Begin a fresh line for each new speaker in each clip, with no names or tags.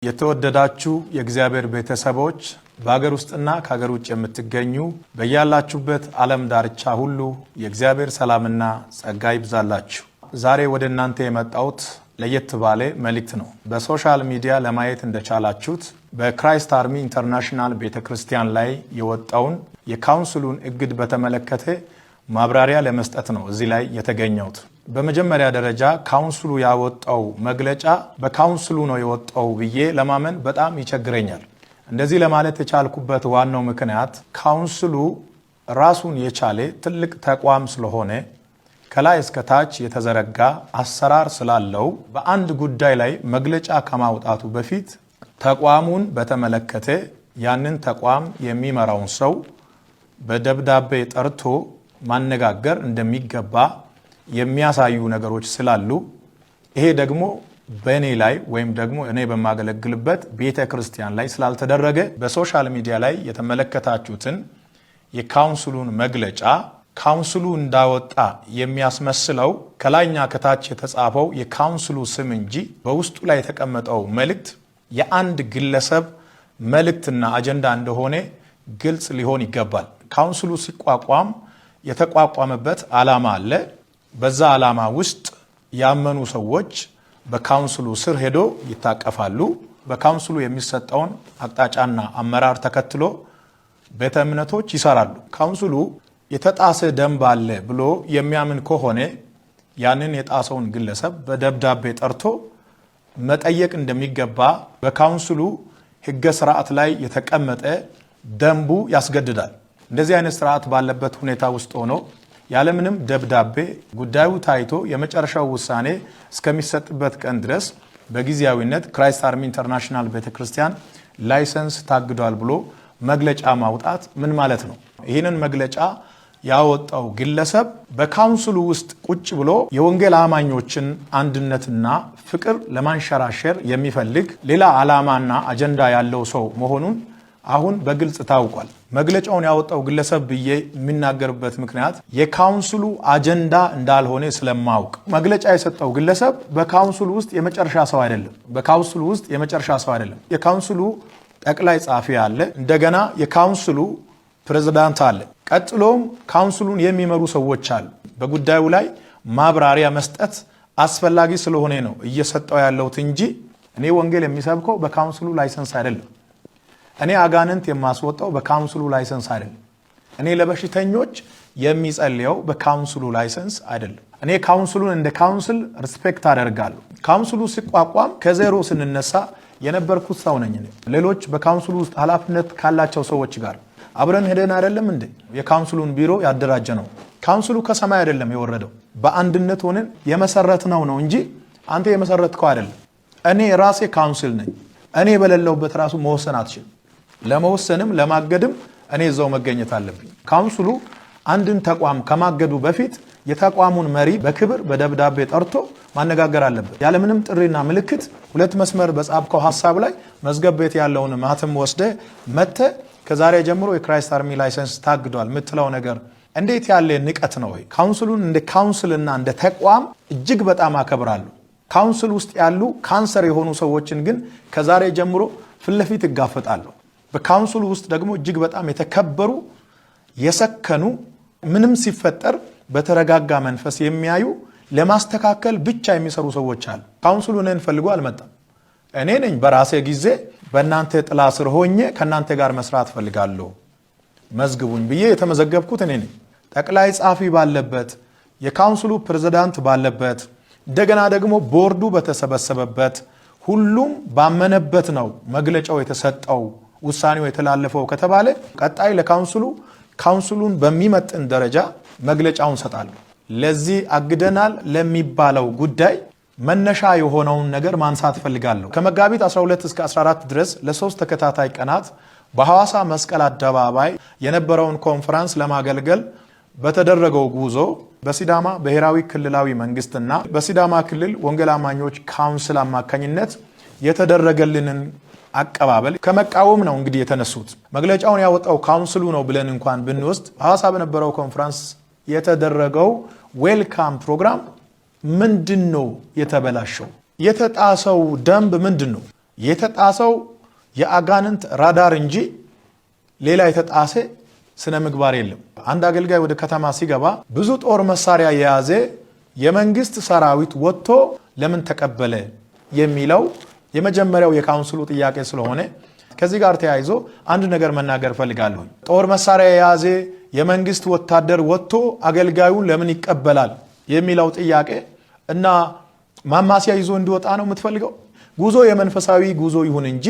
የተወደዳችሁ የእግዚአብሔር ቤተሰቦች በአገር ውስጥና ከአገር ውጭ የምትገኙ በያላችሁበት ዓለም ዳርቻ ሁሉ የእግዚአብሔር ሰላምና ጸጋ ይብዛላችሁ። ዛሬ ወደ እናንተ የመጣሁት ለየት ባለ መልእክት ነው። በሶሻል ሚዲያ ለማየት እንደቻላችሁት በክራይስት አርሚ ኢንተርናሽናል ቤተክርስቲያን ላይ የወጣውን የካውንስሉን እግድ በተመለከተ ማብራሪያ ለመስጠት ነው እዚህ ላይ የተገኘሁት። በመጀመሪያ ደረጃ ካውንስሉ ያወጣው መግለጫ በካውንስሉ ነው የወጣው ብዬ ለማመን በጣም ይቸግረኛል። እንደዚህ ለማለት የቻልኩበት ዋናው ምክንያት ካውንስሉ ራሱን የቻለ ትልቅ ተቋም ስለሆነ ከላይ እስከ ታች የተዘረጋ አሰራር ስላለው በአንድ ጉዳይ ላይ መግለጫ ከማውጣቱ በፊት ተቋሙን በተመለከተ ያንን ተቋም የሚመራውን ሰው በደብዳቤ ጠርቶ ማነጋገር እንደሚገባ የሚያሳዩ ነገሮች ስላሉ ይሄ ደግሞ በእኔ ላይ ወይም ደግሞ እኔ በማገለግልበት ቤተክርስቲያን ላይ ስላልተደረገ በሶሻል ሚዲያ ላይ የተመለከታችሁትን የካውንስሉን መግለጫ ካውንስሉ እንዳወጣ የሚያስመስለው ከላይኛ ከታች የተጻፈው የካውንስሉ ስም እንጂ በውስጡ ላይ የተቀመጠው መልእክት የአንድ ግለሰብ መልእክትና አጀንዳ እንደሆነ ግልጽ ሊሆን ይገባል። ካውንስሉ ሲቋቋም የተቋቋመበት ዓላማ አለ። በዛ ዓላማ ውስጥ ያመኑ ሰዎች በካውንስሉ ስር ሄዶ ይታቀፋሉ። በካውንስሉ የሚሰጠውን አቅጣጫና አመራር ተከትሎ ቤተ እምነቶች ይሰራሉ። ካውንስሉ የተጣሰ ደንብ አለ ብሎ የሚያምን ከሆነ ያንን የጣሰውን ግለሰብ በደብዳቤ ጠርቶ መጠየቅ እንደሚገባ በካውንስሉ ሕገ ስርዓት ላይ የተቀመጠ ደንቡ ያስገድዳል። እንደዚህ አይነት ስርዓት ባለበት ሁኔታ ውስጥ ሆኖ ያለምንም ደብዳቤ ጉዳዩ ታይቶ የመጨረሻው ውሳኔ እስከሚሰጥበት ቀን ድረስ በጊዜያዊነት ክራይስት አርሚ ኢንተርናሽናል ቤተክርስቲያን ላይሰንስ ታግዷል ብሎ መግለጫ ማውጣት ምን ማለት ነው? ይህንን መግለጫ ያወጣው ግለሰብ በካውንስሉ ውስጥ ቁጭ ብሎ የወንጌል አማኞችን አንድነትና ፍቅር ለማንሸራሸር የሚፈልግ ሌላ ዓላማና አጀንዳ ያለው ሰው መሆኑን አሁን በግልጽ ታውቋል። መግለጫውን ያወጣው ግለሰብ ብዬ የሚናገርበት ምክንያት የካውንስሉ አጀንዳ እንዳልሆነ ስለማውቅ። መግለጫ የሰጠው ግለሰብ በካውንስሉ ውስጥ የመጨረሻ ሰው አይደለም። የካውንስሉ ጠቅላይ ጻፊ አለ፣ እንደገና የካውንስሉ ፕሬዝዳንት አለ፣ ቀጥሎም ካውንስሉን የሚመሩ ሰዎች አሉ። በጉዳዩ ላይ ማብራሪያ መስጠት አስፈላጊ ስለሆነ ነው እየሰጠው ያለሁት እንጂ እኔ ወንጌል የሚሰብከው በካውንስሉ ላይሰንስ አይደለም። እኔ አጋንንት የማስወጣው በካውንስሉ ላይሰንስ አይደለም። እኔ ለበሽተኞች የሚጸልየው በካውንስሉ ላይሰንስ አይደለም። እኔ ካውንስሉን እንደ ካውንስል ሪስፔክት አደርጋለሁ። ካውንስሉ ሲቋቋም ከዜሮ ስንነሳ የነበርኩት ሰው ነኝ። ሌሎች በካውንስሉ ውስጥ ኃላፊነት ካላቸው ሰዎች ጋር አብረን ሄደን አይደለም እንዴ የካውንስሉን ቢሮ ያደራጀ ነው። ካውንስሉ ከሰማይ አይደለም የወረደው፣ በአንድነት ሆነን የመሰረትነው ነው እንጂ አንተ የመሰረትከው አይደለም። እኔ ራሴ ካውንስል ነኝ። እኔ በሌለውበት ራሱ መወሰን አትችልም። ለመወሰንም ለማገድም እኔ እዛው መገኘት አለብኝ። ካውንስሉ አንድን ተቋም ከማገዱ በፊት የተቋሙን መሪ በክብር በደብዳቤ ጠርቶ ማነጋገር አለበት። ያለምንም ጥሪና ምልክት ሁለት መስመር በጻፍከው ሐሳብ ላይ መዝገብ ቤት ያለውን ማህተም ወስደ መተ ከዛሬ ጀምሮ የክራይስት አርሚ ላይሰንስ ታግዷል የምትለው ነገር እንዴት ያለ ንቀት ነው? ካውንስሉን እንደ ካውንስልና እንደ ተቋም እጅግ በጣም አከብራለሁ። ካውንስል ውስጥ ያሉ ካንሰር የሆኑ ሰዎችን ግን ከዛሬ ጀምሮ ፊት ለፊት እጋፈጣለሁ። በካውንስሉ ውስጥ ደግሞ እጅግ በጣም የተከበሩ የሰከኑ ምንም ሲፈጠር በተረጋጋ መንፈስ የሚያዩ ለማስተካከል ብቻ የሚሰሩ ሰዎች አሉ። ካውንስሉ እኔን ፈልጎ አልመጣም። እኔ ነኝ በራሴ ጊዜ በእናንተ ጥላ ስር ሆኜ ከእናንተ ጋር መስራት ፈልጋለሁ መዝግቡኝ ብዬ የተመዘገብኩት እኔ ነኝ። ጠቅላይ ጻፊ ባለበት፣ የካውንስሉ ፕሬዝዳንት ባለበት፣ እንደገና ደግሞ ቦርዱ በተሰበሰበበት ሁሉም ባመነበት ነው መግለጫው የተሰጠው ውሳኔው የተላለፈው ከተባለ ቀጣይ ካውንስሉን በሚመጥን ደረጃ መግለጫውን ሰጣለሁ። ለዚህ አግደናል ለሚባለው ጉዳይ መነሻ የሆነውን ነገር ማንሳት ፈልጋለሁ። ከመጋቢት 12 እስከ 14 ድረስ ለ3 ተከታታይ ቀናት በሐዋሳ መስቀል አደባባይ የነበረውን ኮንፈረንስ ለማገልገል በተደረገው ጉዞ በሲዳማ ብሔራዊ ክልላዊ መንግስትና በሲዳማ ክልል ወንጌል አማኞች ካውንስል አማካኝነት የተደረገልንን አቀባበል ከመቃወም ነው እንግዲህ የተነሱት። መግለጫውን ያወጣው ካውንስሉ ነው ብለን እንኳን ብንወስድ ሐዋሳ በነበረው ኮንፈረንስ የተደረገው ዌልካም ፕሮግራም ምንድነው የተበላሸው? የተጣሰው ደንብ ምንድነው? የተጣሰው የአጋንንት ራዳር እንጂ ሌላ የተጣሰ ስነ ምግባር የለም። አንድ አገልጋይ ወደ ከተማ ሲገባ ብዙ ጦር መሳሪያ የያዘ የመንግስት ሰራዊት ወጥቶ ለምን ተቀበለ የሚለው የመጀመሪያው የካውንስሉ ጥያቄ ስለሆነ ከዚህ ጋር ተያይዞ አንድ ነገር መናገር ፈልጋለሁ። ጦር መሳሪያ የያዘ የመንግስት ወታደር ወጥቶ አገልጋዩን ለምን ይቀበላል የሚለው ጥያቄ እና ማማሲያ ይዞ እንዲወጣ ነው የምትፈልገው? ጉዞ የመንፈሳዊ ጉዞ ይሁን እንጂ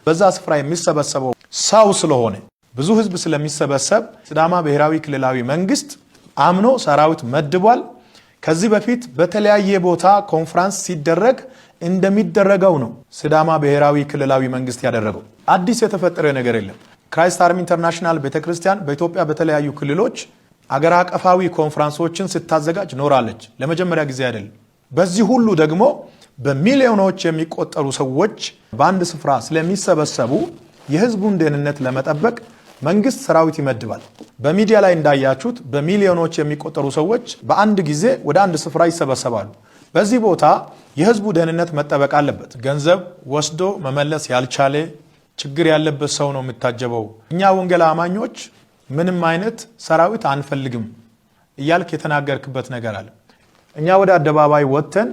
በዛ ስፍራ የሚሰበሰበው ሰው ስለሆነ ብዙ ህዝብ ስለሚሰበሰብ ሲዳማ ብሔራዊ ክልላዊ መንግስት አምኖ ሰራዊት መድቧል። ከዚህ በፊት በተለያየ ቦታ ኮንፈረንስ ሲደረግ እንደሚደረገው ነው ሲዳማ ብሔራዊ ክልላዊ መንግስት ያደረገው። አዲስ የተፈጠረ ነገር የለም። ክራይስት አርሚ ኢንተርናሽናል ቤተክርስቲያን በኢትዮጵያ በተለያዩ ክልሎች አገር አቀፋዊ ኮንፈረንሶችን ስታዘጋጅ ኖራለች። ለመጀመሪያ ጊዜ አይደለም። በዚህ ሁሉ ደግሞ በሚሊዮኖች የሚቆጠሩ ሰዎች በአንድ ስፍራ ስለሚሰበሰቡ የህዝቡን ደህንነት ለመጠበቅ መንግስት ሰራዊት ይመድባል። በሚዲያ ላይ እንዳያችሁት በሚሊዮኖች የሚቆጠሩ ሰዎች በአንድ ጊዜ ወደ አንድ ስፍራ ይሰበሰባሉ። በዚህ ቦታ የህዝቡ ደህንነት መጠበቅ አለበት። ገንዘብ ወስዶ መመለስ ያልቻለ ችግር ያለበት ሰው ነው የሚታጀበው። እኛ ወንጌል አማኞች ምንም አይነት ሰራዊት አንፈልግም እያልክ የተናገርክበት ነገር አለ። እኛ ወደ አደባባይ ወጥተን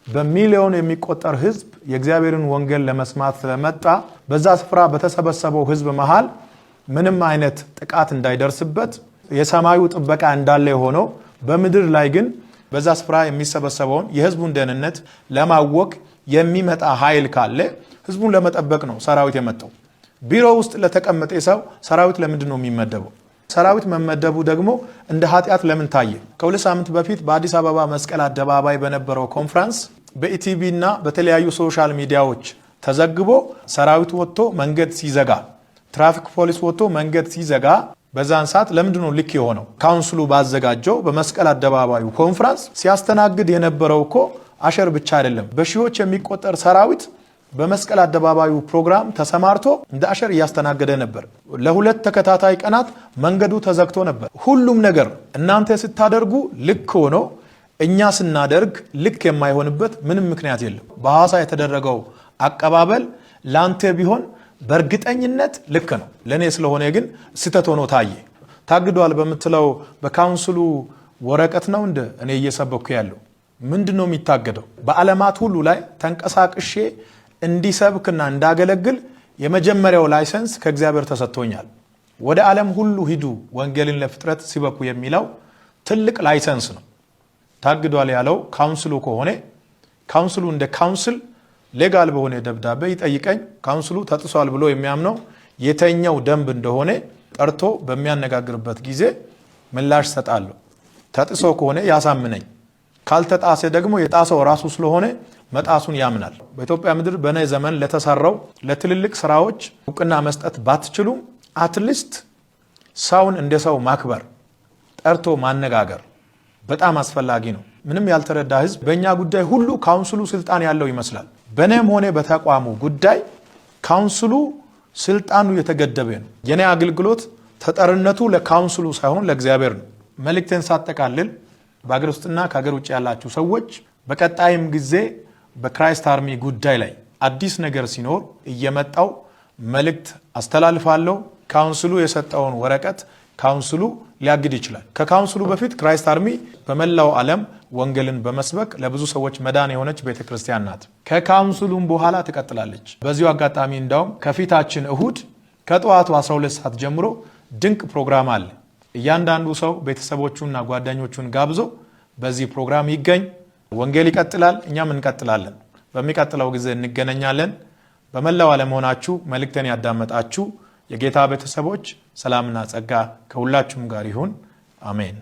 በሚሊዮን የሚቆጠር ህዝብ የእግዚአብሔርን ወንጌል ለመስማት ስለመጣ በዛ ስፍራ በተሰበሰበው ህዝብ መሃል ምንም አይነት ጥቃት እንዳይደርስበት የሰማዩ ጥበቃ እንዳለ ሆኖ በምድር ላይ ግን በዛ ስፍራ የሚሰበሰበውን የህዝቡን ደህንነት ለማወቅ የሚመጣ ኃይል ካለ ህዝቡን ለመጠበቅ ነው ሰራዊት የመጣው። ቢሮ ውስጥ ለተቀመጠ ሰው ሰራዊት ለምንድን ነው የሚመደበው? ሰራዊት መመደቡ ደግሞ እንደ ኃጢአት ለምን ታየ? ከሁለት ሳምንት በፊት በአዲስ አበባ መስቀል አደባባይ በነበረው ኮንፈረንስ በኢቲቪ እና በተለያዩ ሶሻል ሚዲያዎች ተዘግቦ ሰራዊት ወጥቶ መንገድ ሲዘጋ፣ ትራፊክ ፖሊስ ወጥቶ መንገድ ሲዘጋ በዛን ሰዓት ለምንድን ነው ልክ የሆነው? ካውንስሉ ባዘጋጀው በመስቀል አደባባዩ ኮንፈረንስ ሲያስተናግድ የነበረው እኮ አሸር ብቻ አይደለም። በሺዎች የሚቆጠር ሰራዊት በመስቀል አደባባዩ ፕሮግራም ተሰማርቶ እንደ አሸር እያስተናገደ ነበር። ለሁለት ተከታታይ ቀናት መንገዱ ተዘግቶ ነበር። ሁሉም ነገር እናንተ ስታደርጉ ልክ ሆኖ እኛ ስናደርግ ልክ የማይሆንበት ምንም ምክንያት የለም። በሐዋሳ የተደረገው አቀባበል ላንተ ቢሆን በእርግጠኝነት ልክ ነው። ለኔ ስለሆነ ግን ስተት ሆኖ ታየ። ታግዷል በመትለው በካውንስሉ ወረቀት ነው እንደ እኔ እየሰበኩ ያለው ምንድነው የሚታገደው? በዓለማት ሁሉ ላይ ተንቀሳቅሼ እንዲሰብክና እንዳገለግል የመጀመሪያው ላይሰንስ ከእግዚአብሔር ተሰጥቶኛል። ወደ ዓለም ሁሉ ሂዱ ወንጌልን ለፍጥረት ሲበኩ የሚለው ትልቅ ላይሰንስ ነው። ታግዷል ያለው ካውንስሉ ከሆነ ካውንስሉ እንደ ካውንስል ሌጋል በሆነ ደብዳቤ ይጠይቀኝ። ካውንስሉ ተጥሷል ብሎ የሚያምነው የተኛው ደንብ እንደሆነ ጠርቶ በሚያነጋግርበት ጊዜ ምላሽ ሰጣለሁ። ተጥሶ ከሆነ ያሳምነኝ፣ ካልተጣሰ ደግሞ የጣሰው ራሱ ስለሆነ መጣሱን ያምናል። በኢትዮጵያ ምድር በነ ዘመን ለተሰራው ለትልልቅ ስራዎች እውቅና መስጠት ባትችሉም አትሊስት ሰውን እንደ ሰው ማክበር፣ ጠርቶ ማነጋገር በጣም አስፈላጊ ነው። ምንም ያልተረዳ ህዝብ በእኛ ጉዳይ ሁሉ ካውንስሉ ስልጣን ያለው ይመስላል። በእኔም ሆነ በተቋሙ ጉዳይ ካውንስሉ ስልጣኑ የተገደበ ነው። የኔ አገልግሎት ተጠርነቱ ለካውንስሉ ሳይሆን ለእግዚአብሔር ነው። መልእክቴን ሳጠቃልል በአገር ውስጥና ከሀገር ውጭ ያላችሁ ሰዎች በቀጣይም ጊዜ በክራይስት አርሚ ጉዳይ ላይ አዲስ ነገር ሲኖር እየመጣው መልእክት አስተላልፋለሁ። ካውንስሉ የሰጠውን ወረቀት ካውንስሉ ሊያግድ ይችላል። ከካውንስሉ በፊት ክራይስት አርሚ በመላው ዓለም ወንጌልን በመስበክ ለብዙ ሰዎች መዳን የሆነች ቤተክርስቲያን ናት። ከካውንስሉም በኋላ ትቀጥላለች። በዚሁ አጋጣሚ እንዳውም ከፊታችን እሁድ ከጠዋቱ 12 ሰዓት ጀምሮ ድንቅ ፕሮግራም አለ። እያንዳንዱ ሰው ቤተሰቦቹና ጓደኞቹን ጋብዞ በዚህ ፕሮግራም ይገኝ። ወንጌል ይቀጥላል፣ እኛም እንቀጥላለን። በሚቀጥለው ጊዜ እንገናኛለን። በመላው ዓለም ሆናችሁ መልእክቴን ያዳመጣችሁ የጌታ ቤተሰቦች ሰላምና ጸጋ ከሁላችሁም ጋር ይሁን። አሜን።